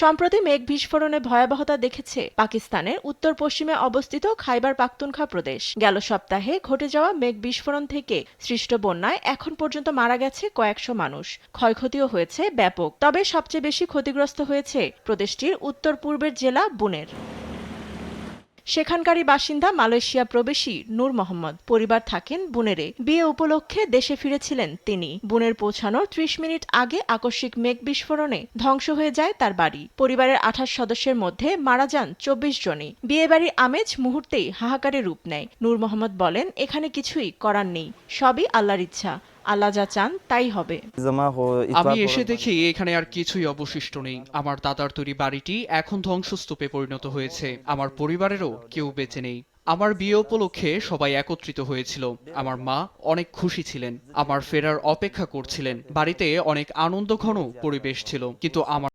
সম্প্রতি মেঘ বিস্ফোরণে ভয়াবহতা দেখেছে পাকিস্তানের উত্তর পশ্চিমে অবস্থিত খাইবার পাখতুনখা প্রদেশ। গেল সপ্তাহে ঘটে যাওয়া মেঘ বিস্ফোরণ থেকে সৃষ্ট বন্যায় এখন পর্যন্ত মারা গেছে কয়েকশো মানুষ, ক্ষয়ক্ষতিও হয়েছে ব্যাপক। তবে সবচেয়ে বেশি ক্ষতিগ্রস্ত হয়েছে প্রদেশটির উত্তর পূর্বের জেলা বুনের। সেখানকারই বাসিন্দা মালয়েশিয়া প্রবেশী নূর মোহাম্মদ। পরিবার থাকেন বুনেরে। বিয়ে উপলক্ষে দেশে ফিরেছিলেন তিনি। বুনের পৌঁছানোর ৩০ মিনিট আগে আকস্মিক মেঘ বিস্ফোরণে ধ্বংস হয়ে যায় তার বাড়ি। পরিবারের ২৮ সদস্যের মধ্যে মারা যান ২৪ জনই। বিয়েবাড়ির আমেজ মুহূর্তেই হাহাকারে রূপ নেয়। নূর মোহাম্মদ বলেন, এখানে কিছুই করার নেই, সবই আল্লাহর ইচ্ছা। আল্লাহ যা চান তাই হবে। আমি এসে দেখি এখানে আর কিছুই অবশিষ্ট নেই। আমার দাদার তৈরি বাড়িটি এখন ধ্বংসস্তূপে পরিণত হয়েছে। আমার পরিবারেরও কেউ বেঁচে নেই। আমার বিয়ে উপলক্ষে সবাই একত্রিত হয়েছিল। আমার মা অনেক খুশি ছিলেন, আমার ফেরার অপেক্ষা করছিলেন। বাড়িতে অনেক আনন্দঘন পরিবেশ ছিল, কিন্তু আমার